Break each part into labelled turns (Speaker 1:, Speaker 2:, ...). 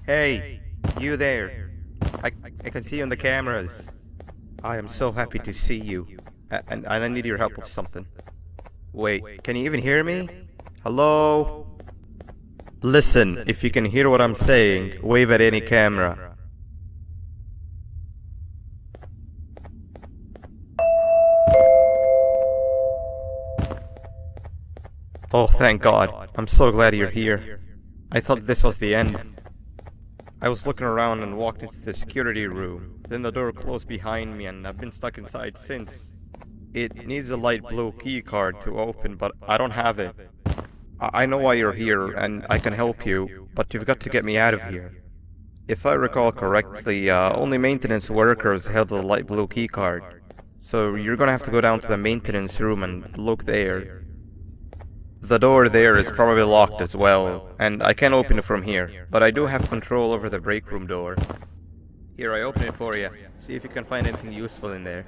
Speaker 1: Hey, you there. I can see you on the cameras. I am so happy to see you. And I need your help with something. Wait, can you even hear me? Hello? Listen, if you can hear what I'm saying, wave at any camera. Oh, thank God. I'm so glad you're here. I thought this was the end. I was looking around and walked into the security room. Then the door closed behind me and I've been stuck inside since. It needs a light blue key card to open, but I don't have it. I know why you're here and I can help you, but you've got to get me out of here. If I recall correctly, only maintenance workers held the light blue key card. So you're gonna have to go down to the maintenance room and look there. The door there is probably locked as well, and I can't open it from here, but I do have control over the break room door. Here, I open it for you. See if you can find anything useful in there.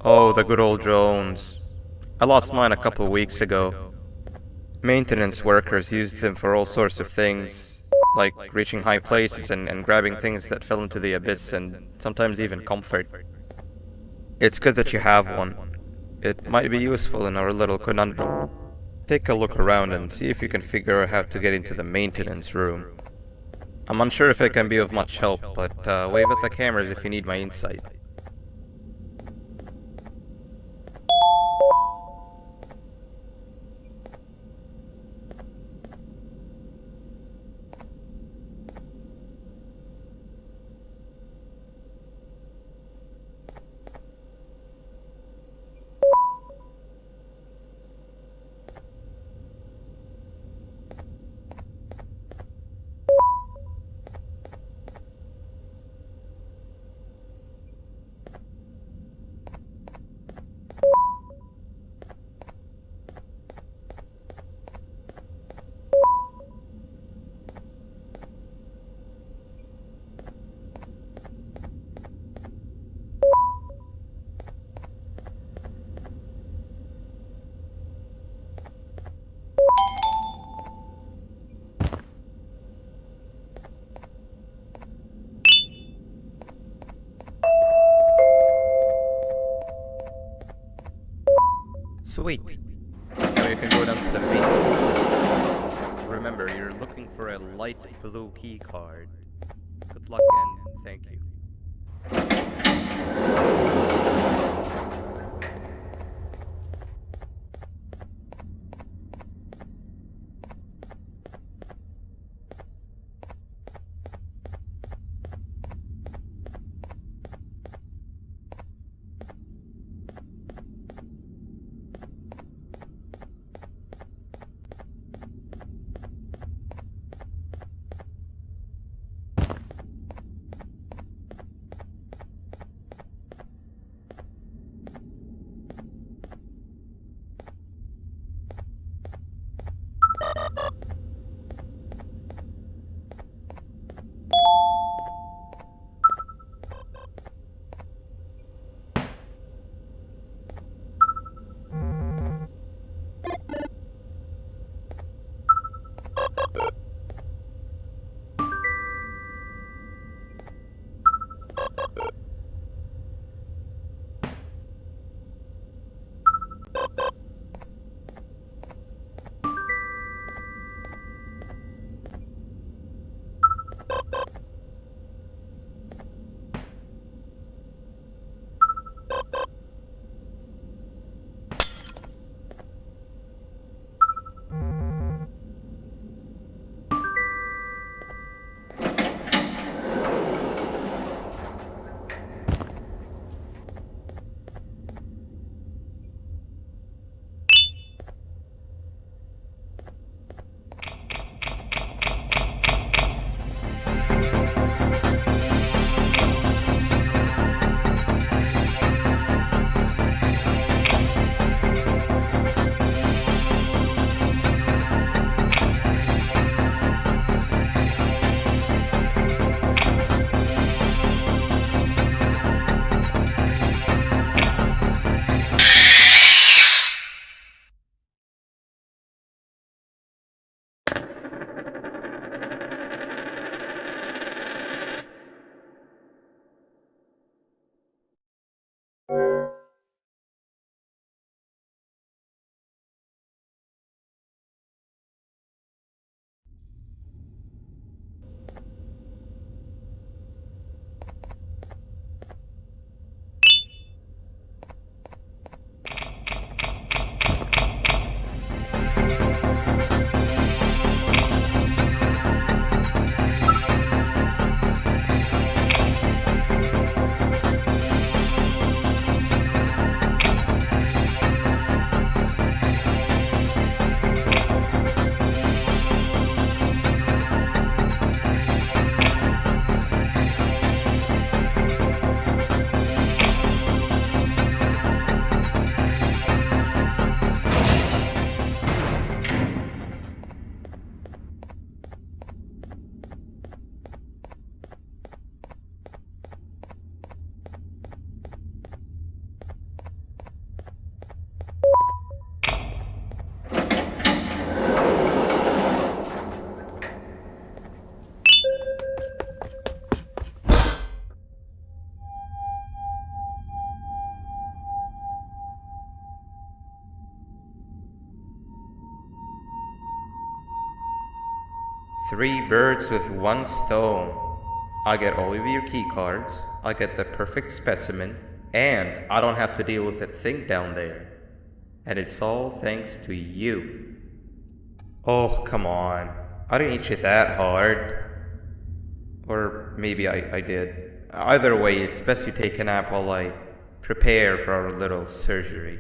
Speaker 1: Oh, the good old drones. I lost mine a couple of weeks ago. Maintenance workers used them for all sorts of things, like reaching high places and grabbing things that fell into the abyss and sometimes even comfort. It's good that you have one. It might be useful in our little conundrum. Take a look around and see if you can figure out how to get into the maintenance room. I'm unsure if it can be of much help, but wave at the cameras if you need my insight. Sweet. Now you can go down to the maintenance room. Remember, you're looking for a light blue key card. Good luck and thank you. Three birds with one stone. I'll get all of your key cards, I'll get the perfect specimen, and I don't have to deal with that thing down there. And it's all thanks to you. Oh, come on. I didn't hit you that hard. Or maybe I did. Either way, it's best you take a nap while I prepare for our little surgery.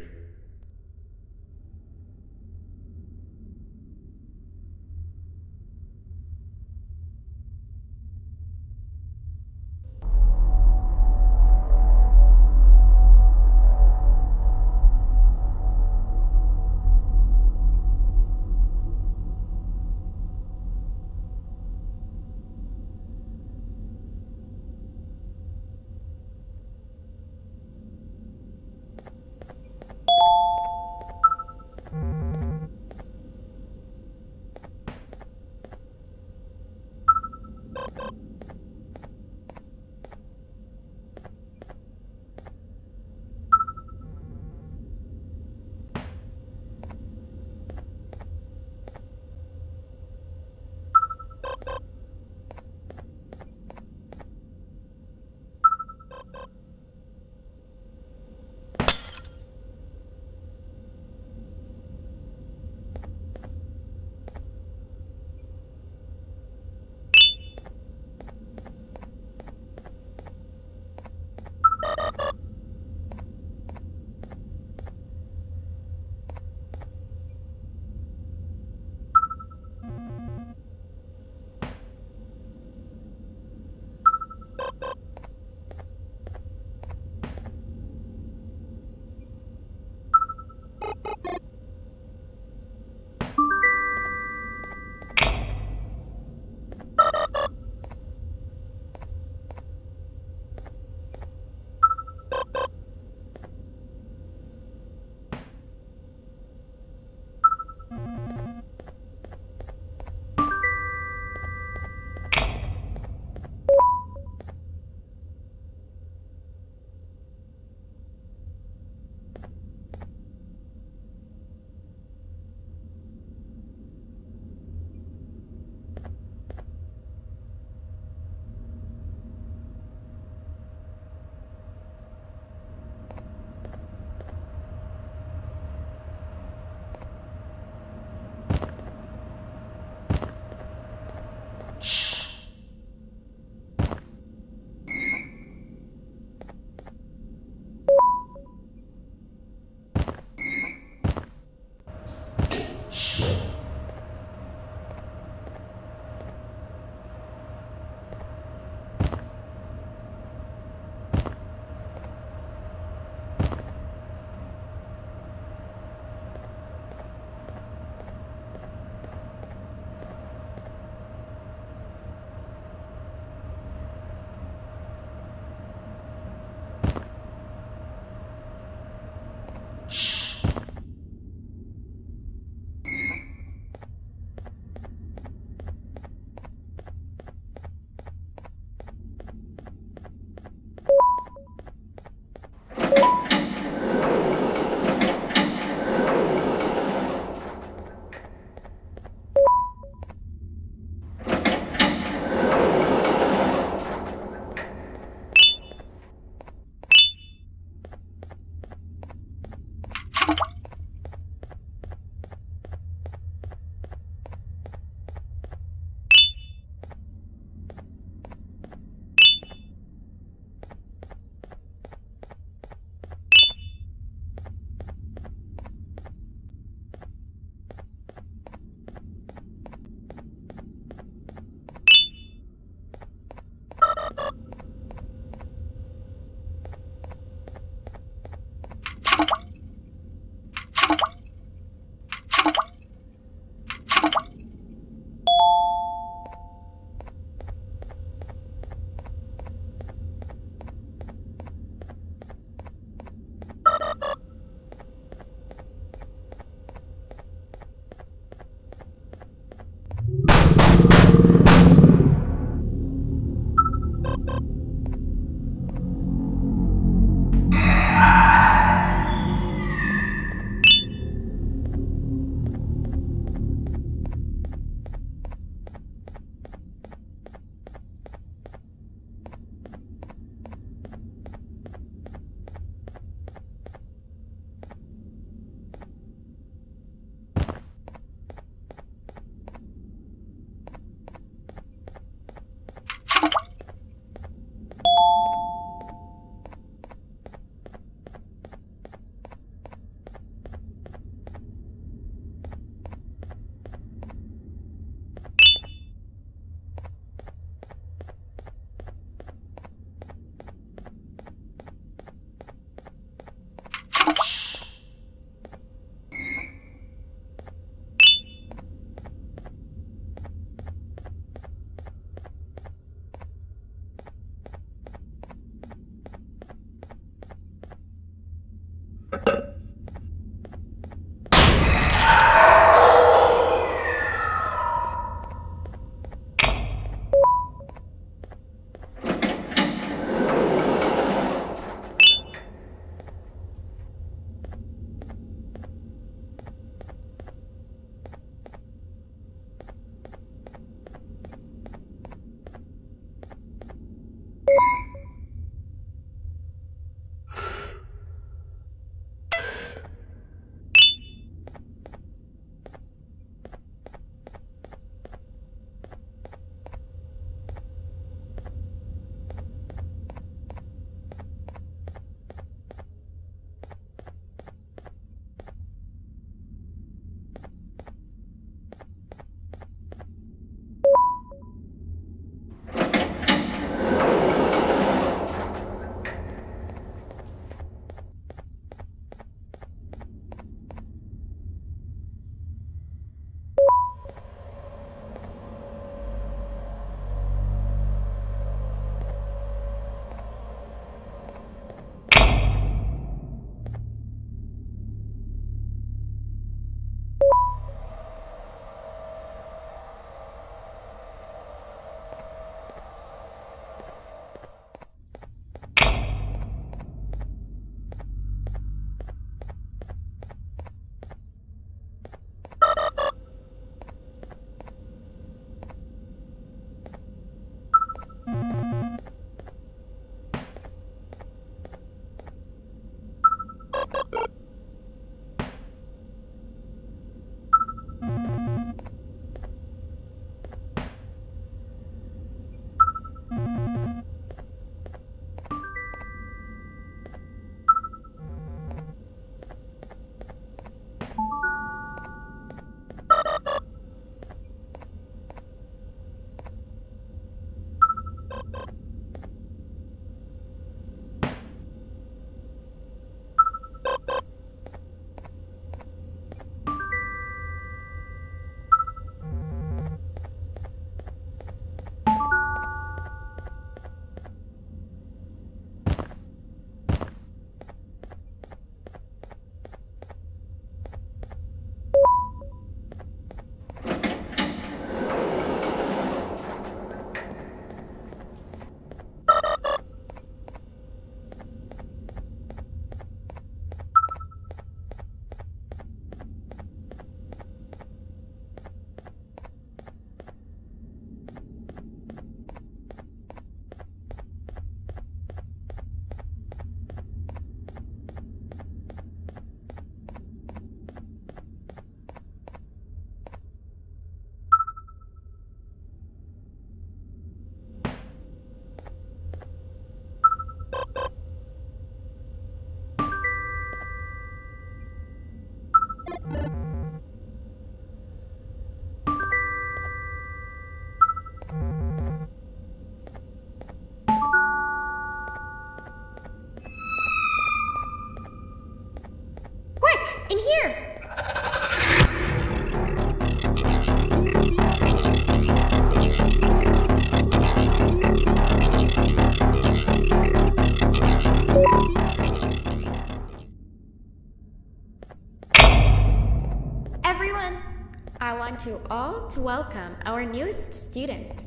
Speaker 2: want to welcome our newest student.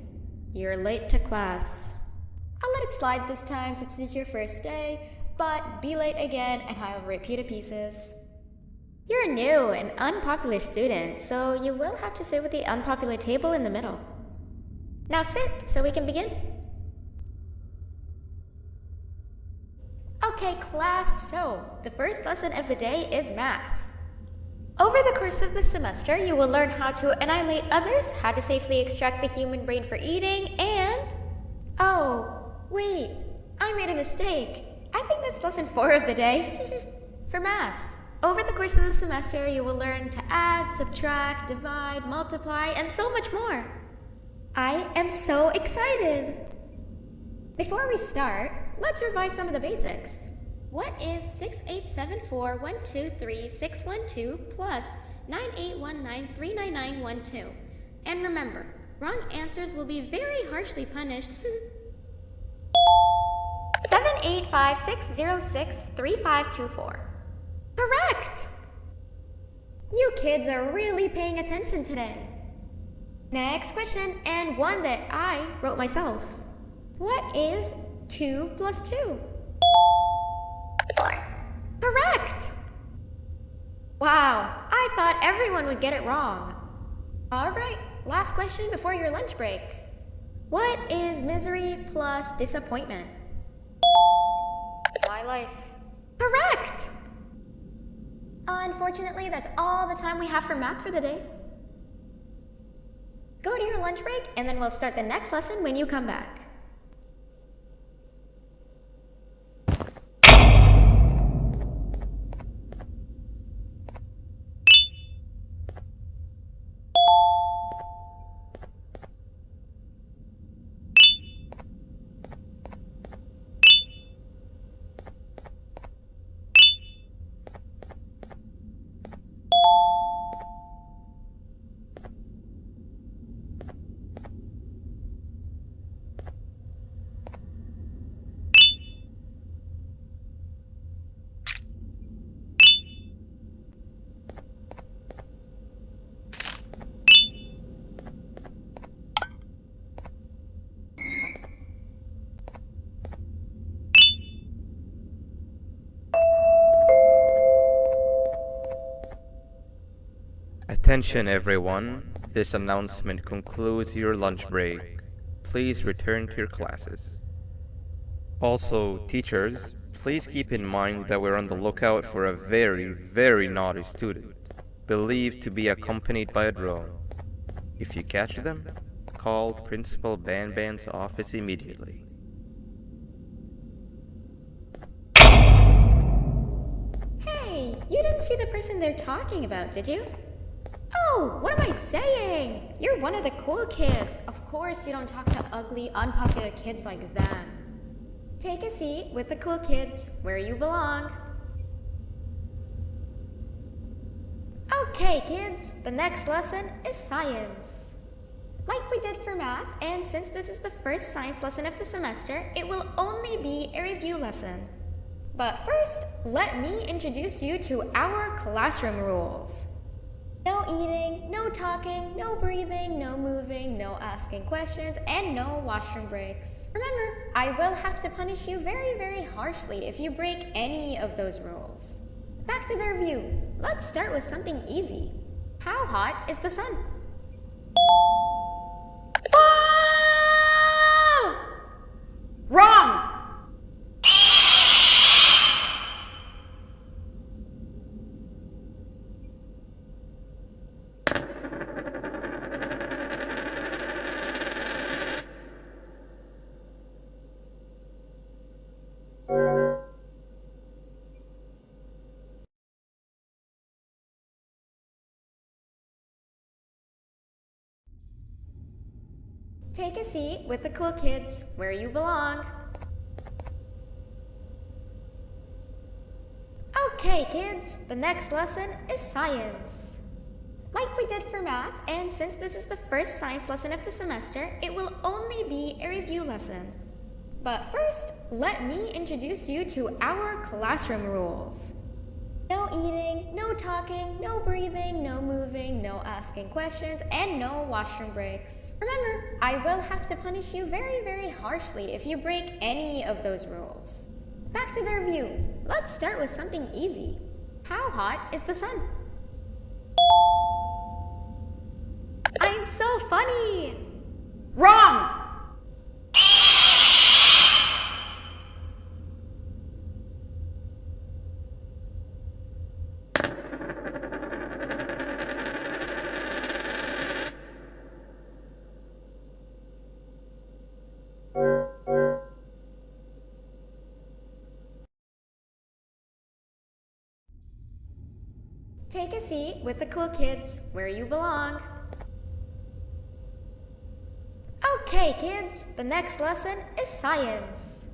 Speaker 2: You're late to class. I'll let it slide this time since it's your first day, but be late again and I'll rip you to pieces. You're a new and unpopular student, so you will have to sit with the unpopular table in the middle. Now sit so we can begin. Okay, class, so the first lesson of the day is math. Over the course of the semester, you will learn how to annihilate others, how to safely extract the human brain for eating, and... Oh, wait, I made a mistake. I think that's lesson 4 of the day. For math, over the course of the semester, you will learn to add, subtract, divide, multiply, and so much more. I am so excited! Before we start, let's revise some of the basics. What is 6874123612 plus 9819399912? And remember, wrong answers will be very harshly punished.
Speaker 3: 785-606-3524.
Speaker 2: Correct! You kids are really paying attention today. Next question, and one that I wrote myself. What is 2 plus 2?
Speaker 3: 4.
Speaker 2: Correct! Wow, I thought everyone would get it wrong. Alright, last question before your lunch break. What is misery plus disappointment?
Speaker 3: My life.
Speaker 2: Correct! Unfortunately, that's all the time we have for math for the day. Go to your lunch break, and then we'll start the next lesson when you come back.
Speaker 1: Attention everyone, this announcement concludes your lunch break. Please return to your classes. Also, teachers, please keep in mind that we're on the lookout for a very naughty student, believed to be accompanied by a drone. If you catch them, call Principal Banban's office immediately.
Speaker 2: Hey, you didn't see the person they're talking about, did you? Oh, what am I saying? You're one of the cool kids. Of course you don't talk to ugly, unpopular kids like them. Take a seat with the cool kids where you belong. Okay, kids, the next lesson is science. Like we did for math, and since this is the first science lesson of the semester, it will only be a review lesson. But first, let me introduce you to our classroom rules. No eating, no talking, no breathing, no moving, no asking questions, and no washroom breaks. Remember, I will have to punish you very harshly if you break any of those rules. Back to the review. Let's start with something easy. How hot is the sun? Wrong! Take a seat with the cool kids where you belong. Okay, kids, the next lesson is science. Like we did for math, and since this is the first science lesson of the semester, it will only be a review lesson. But first, let me introduce you to our classroom rules. No eating, no talking, no breathing, no moving, no asking questions, and no washroom breaks. Remember, I will have to punish you very, very harshly if you break any of those rules. Back to the review. Let's start with something easy. How hot is the sun?
Speaker 3: I'm so funny!
Speaker 2: Wrong! Take a seat with the cool kids where you belong. Okay, kids, the next lesson is science.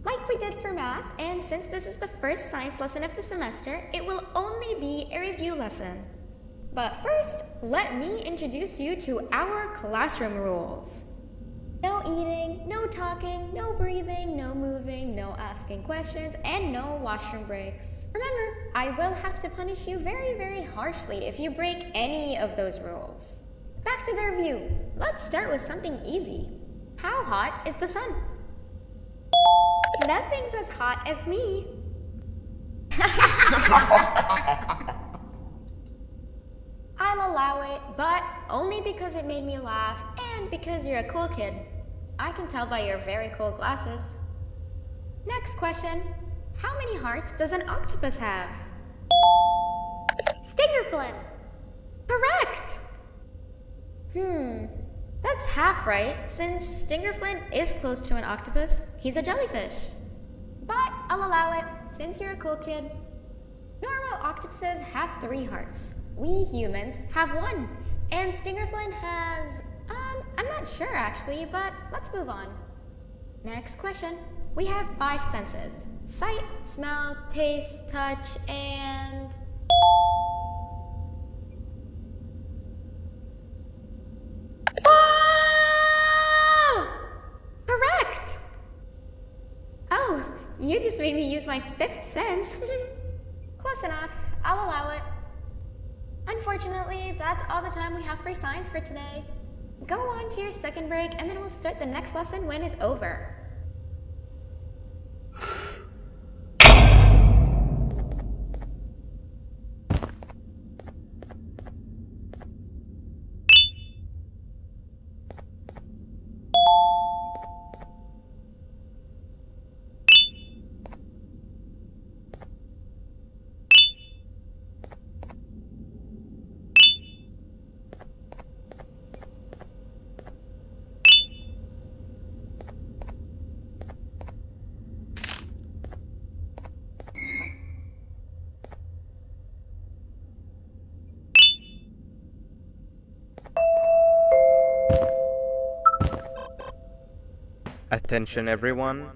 Speaker 2: Like we did for math, and since this is the first science lesson of the semester, it will only be a review lesson. But first, let me introduce you to our classroom rules. No eating, no talking, no breathing, no moving, no asking questions, and no washroom breaks. Remember, I will have to punish you very, very harshly if you break any of those rules. Back to the review. Let's start with something easy. How hot is the sun?
Speaker 3: Nothing's as hot as me.
Speaker 2: I'll allow it, but only because it made me laugh and because you're a cool kid. I can tell by your very cool glasses. Next question. How many hearts does an octopus have?
Speaker 3: Stingerflin.
Speaker 2: Correct! That's half right, since Stingerflint is close to an octopus. He's a jellyfish. But I'll allow it, since you're a cool kid. Normal octopuses have 3 hearts. We humans have 1. And Stingerflint has... I'm not sure actually, but let's move on. Next question. We have 5 senses. Sight, smell, taste, touch, and... Correct! Oh, you just made me use my 5th sense. Close enough. I'll allow it. Unfortunately, that's all the time we have for science for today. Go on to your second break, and then we'll start the next lesson when it's over.
Speaker 1: Attention everyone,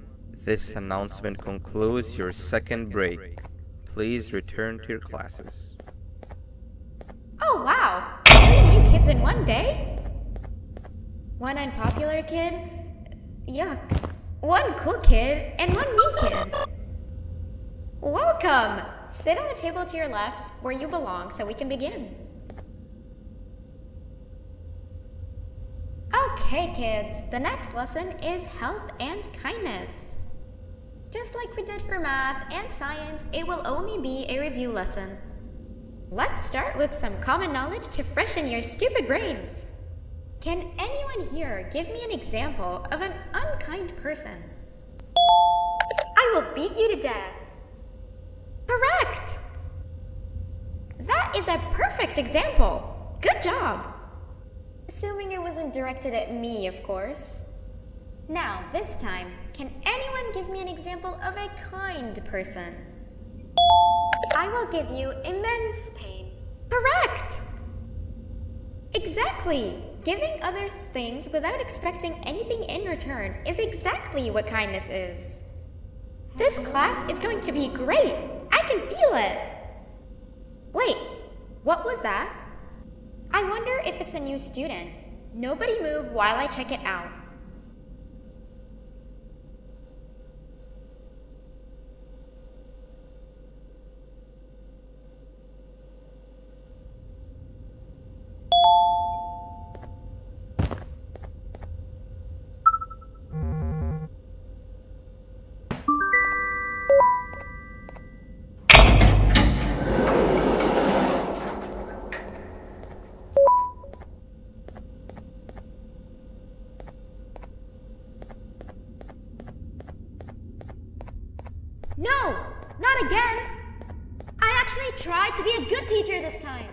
Speaker 1: this announcement concludes your second break. Please return to your classes.
Speaker 2: Oh wow! 3 new kids in one day? 1 unpopular kid? Yuck. 1 cool kid and 1 mean kid. Welcome! Sit on the table to your left where you belong so we can begin. Okay, kids, the next lesson is health and kindness. Just like we did for math and science, it will only be a review lesson. Let's start with some common knowledge to freshen your stupid brains. Can anyone here give me an example of an unkind person?
Speaker 3: I will beat you to death.
Speaker 2: Correct! That is a perfect example. Good job. Assuming it wasn't directed at me, of course. Now, this time, can anyone give me an example of a kind person?
Speaker 3: I will give you immense pain.
Speaker 2: Correct! Exactly! Giving others things without expecting anything in return is exactly what kindness is. This class is going to be great! I can feel it! Wait, what was that? I wonder if it's a new student. Nobody move while I check it out. No, not again. I actually tried to be a good teacher this time.